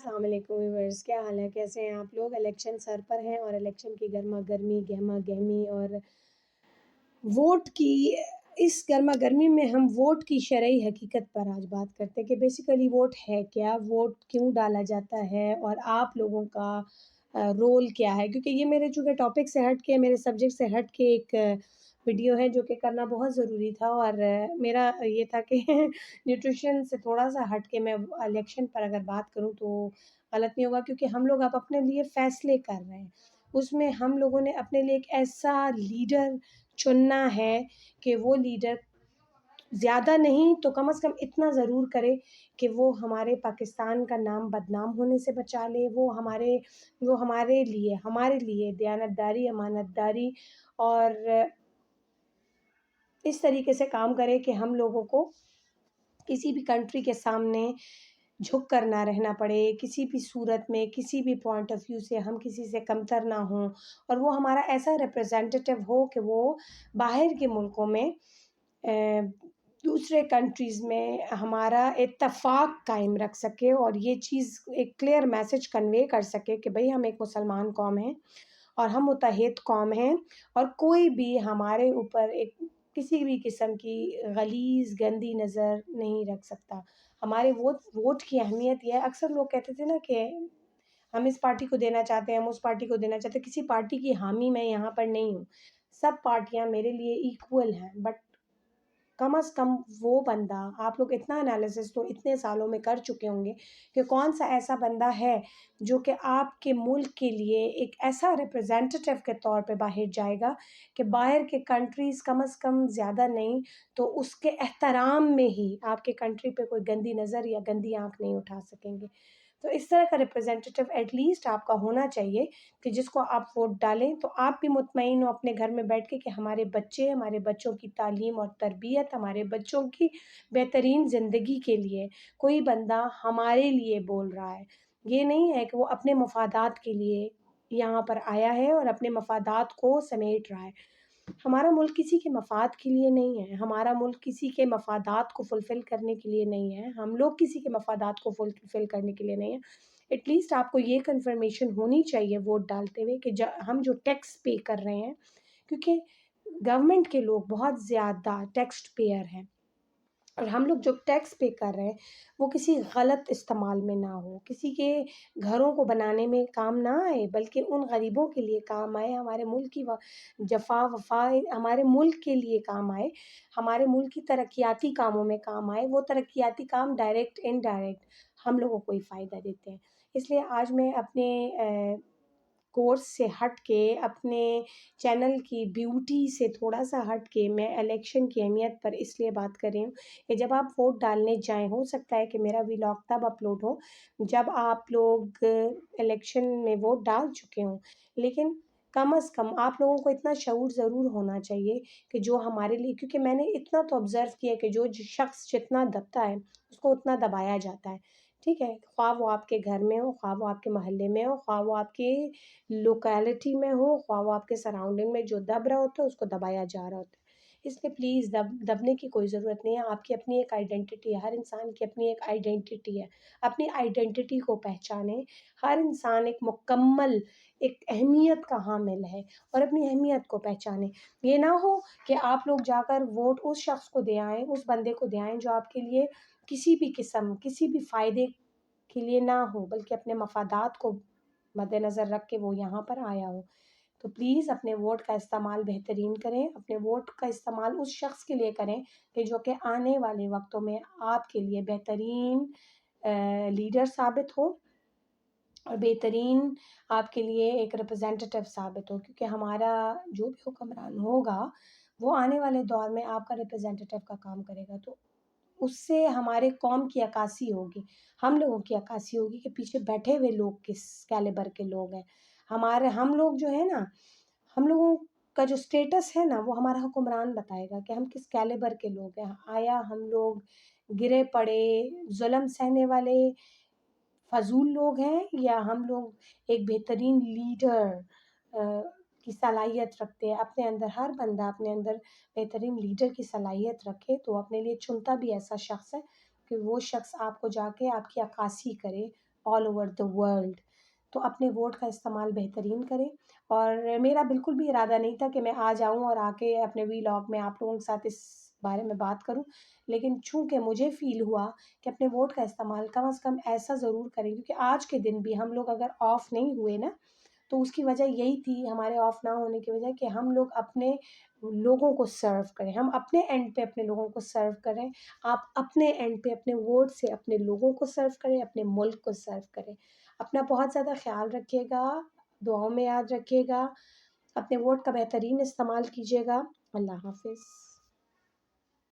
السلام علیکم ویورز، کیا حال ہے؟ کیسے ہیں آپ لوگ؟ الیکشن سر پر ہیں اور الیکشن کی گرما گرمی گہما گہمی اور ووٹ کی اس گرما گرمی میں ہم ووٹ کی شرعی حقیقت پر آج بات کرتے ہیں کہ بیسیکلی ووٹ ہے کیا، ووٹ کیوں ڈالا جاتا ہے اور آپ لوگوں کا رول کیا ہے. کیونکہ یہ میرے چونکہ ٹاپک سے ہٹ کے، میرے سبجیکٹ سے ہٹ کے ایک ویڈیو ہے جو کہ کرنا بہت ضروری تھا، اور میرا یہ تھا کہ نیوٹریشن سے تھوڑا سا ہٹ کے میں الیکشن پر اگر بات کروں تو غلط نہیں ہوگا، کیونکہ ہم لوگ اب اپنے لیے فیصلے کر رہے ہیں. اس میں ہم لوگوں نے اپنے لیے ایک ایسا لیڈر چننا ہے کہ وہ لیڈر زیادہ نہیں تو کم از کم اتنا ضرور کرے کہ وہ ہمارے پاکستان کا نام بدنام ہونے سے بچا لے. وہ ہمارے لیے دیانتداری، امانت داری اور اس طریقے سے کام کرے کہ ہم لوگوں کو کسی بھی کنٹری کے سامنے جھک کر نہ رہنا پڑے، کسی بھی صورت میں، کسی بھی پوائنٹ آف ویو سے ہم کسی سے کمتر نہ ہوں، اور وہ ہمارا ایسا ریپرزینٹیٹیو ہو کہ وہ باہر کے ملکوں میں دوسرے کنٹریز میں ہمارا اتفاق قائم رکھ سکے، اور یہ چیز ایک کلیئر میسج کنوے کر سکے کہ بھئی ہم ایک مسلمان قوم ہیں اور ہم متحد قوم ہیں، اور کوئی بھی ہمارے اوپر کسی بھی قسم کی غلیظ گندی نظر نہیں رکھ سکتا. ہمارے ووٹ کی اہمیت یہ ہے. اکثر لوگ کہتے تھے نا کہ ہم اس پارٹی کو دینا چاہتے ہیں، ہم اس پارٹی کو دینا چاہتے ہیں. کسی پارٹی کی حامی میں یہاں پر نہیں ہوں، سب پارٹیاں میرے لیے ایکول ہیں، بٹ کم از کم وہ بندہ، آپ لوگ اتنا انالیسس تو اتنے سالوں میں کر چکے ہوں گے کہ کون سا ایسا بندہ ہے جو کہ آپ کے ملک کے لیے ایک ایسا ریپرزینٹیٹیو کے طور پہ باہر جائے گا کہ باہر کے کنٹریز کم از کم زیادہ نہیں تو اس کے احترام میں ہی آپ کے کنٹری پہ کوئی گندی نظر یا گندی آنکھ نہیں اٹھا سکیں گے. تو اس طرح کا ریپرزینٹیٹیو ایٹ لیسٹ آپ کا ہونا چاہیے کہ جس کو آپ ووٹ ڈالیں تو آپ بھی مطمئن ہو اپنے گھر میں بیٹھ کے کہ ہمارے بچے، ہمارے بچوں کی تعلیم اور تربیت، ہمارے بچوں کی بہترین زندگی کے لیے کوئی بندہ ہمارے لیے بول رہا ہے. یہ نہیں ہے کہ وہ اپنے مفادات کے لیے یہاں پر آیا ہے اور اپنے مفادات کو سمیٹ رہا ہے. ہمارا ملک کسی کے مفاد کے لیے نہیں ہے، ہمارا ملک کسی کے مفادات کو فلفل کرنے کے لیے نہیں ہے، ہم لوگ کسی کے مفادات کو فلفل کرنے کے لیے نہیں ہیں. ایٹ لیسٹ آپ کو یہ کنفرمیشن ہونی چاہیے ووٹ ڈالتے ہوئے کہ ہم جو ٹیکس پے کر رہے ہیں، کیونکہ گورنمنٹ کے لوگ بہت زیادہ ٹیکس پیئر ہیں، اور ہم لوگ جو ٹیکس پے کر رہے ہیں وہ کسی غلط استعمال میں نہ ہو، کسی کے گھروں کو بنانے میں کام نہ آئے، بلکہ ان غریبوں کے لیے کام آئے، ہمارے ملک کی جفا وفا ہمارے ملک کے لیے کام آئے، ہمارے ملک کی ترقیاتی کاموں میں کام آئے. وہ ترقیاتی کام ڈائریکٹ انڈائریکٹ ہم لوگوں کو ہی فائدہ دیتے ہیں. اس لیے آج میں اپنے کورس سے ہٹ کے، اپنے چینل کی بیوٹی سے تھوڑا سا ہٹ کے میں الیکشن کی اہمیت پر اس لیے بات کر رہی ہوں کہ جب آپ ووٹ ڈالنے جائیں، ہو سکتا ہے کہ میرا ولاگ تب اپلوڈ ہو جب آپ لوگ الیکشن میں ووٹ ڈال چکے ہوں، لیکن کم از کم آپ لوگوں کو اتنا شعور ضرور ہونا چاہیے کہ جو ہمارے لیے، کیونکہ میں نے اتنا تو آبزرو کیا کہ جو شخص جتنا دبتا ہے اس کو اتنا دبایا جاتا ہے. ٹھیک ہے، خواہ وہ آپ کے گھر میں ہو، خواہ وہ آپ کے محلے میں ہو، خواہ وہ آپ کے لوکیلٹی میں ہو، خواہ وہ آپ کے سراؤنڈنگ میں جو دب رہا ہوتا ہے اس کو دبایا جا رہا ہوتا ہے. اس لیے پلیز دبنے کی کوئی ضرورت نہیں ہے. آپ کی اپنی ایک آئیڈینٹی ہے، ہر انسان کی اپنی ایک آئیڈینٹی ہے. اپنی آئیڈینٹی کو پہچانیں. ہر انسان ایک مکمل ایک اہمیت کا حامل ہے، اور اپنی اہمیت کو پہچانیں. یہ نہ ہو کہ آپ لوگ جا کر ووٹ اس شخص کو دے آئیں، اس بندے کو دے آئیں جو آپ کے لیے کسی بھی قسم، کسی بھی فائدے کے لیے نہ ہو، بلکہ اپنے مفادات کو مد نظر رکھ کے وہ یہاں پر آیا ہو. تو پلیز اپنے ووٹ کا استعمال بہترین کریں. اپنے ووٹ کا استعمال اس شخص کے لیے کریں کہ جو کہ آنے والے وقتوں میں آپ کے لیے بہترین لیڈر ثابت ہو اور بہترین آپ کے لیے ایک ریپرزینٹیٹیو ثابت ہو. کیونکہ ہمارا جو بھی حکمران ہوگا وہ آنے والے دور میں آپ کا ریپرزینٹیٹیو کا کام کرے گا، تو اس سے ہمارے قوم کی عکاسی ہوگی، ہم لوگوں کی عکاسی ہوگی کہ پیچھے بیٹھے ہوئے لوگ کس کیلیبر کے لوگ ہیں. ہم لوگ جو ہے نا، ہم لوگوں کا جو سٹیٹس ہے نا، وہ ہمارا حکمران بتائے گا کہ ہم کس کیلیبر کے لوگ ہیں. آیا ہم لوگ گرے پڑے ظلم سہنے والے فضول لوگ ہیں، یا ہم لوگ ایک بہترین لیڈر کی صلاحیت رکھتے ہیں. اپنے اندر ہر بندہ اپنے اندر بہترین لیڈر کی صلاحیت رکھے تو اپنے لیے چنتا بھی ایسا شخص ہے کہ وہ شخص آپ کو جا کے آپ کی عکاسی کرے، آل اوور دا ورلڈ. تو اپنے ووٹ کا استعمال بہترین کریں. اور میرا بالکل بھی ارادہ نہیں تھا کہ میں آ جاؤں اور آ کے اپنے ولاگ میں آپ لوگوں کے ساتھ اس بارے میں بات کروں، لیکن چونکہ مجھے فیل ہوا کہ اپنے ووٹ کا استعمال کم از کم ایسا ضرور کریں، کیونکہ آج کے دن بھی ہم لوگ اگر آف نہیں ہوئے نا، تو اس کی وجہ یہی تھی، ہمارے آف نہ ہونے کی وجہ کہ ہم لوگ اپنے لوگوں کو سرو کریں، ہم اپنے اینڈ پہ اپنے لوگوں کو سرو کریں. آپ اپنے اینڈ پہ اپنے ووٹ سے اپنے لوگوں کو سرو کریں، اپنے ملک کو سرو کریں. اپنا بہت زیادہ خیال رکھیے گا، دعاؤں میں یاد رکھیے گا، اپنے ووٹ کا بہترین استعمال کیجیے گا. اللہ حافظ.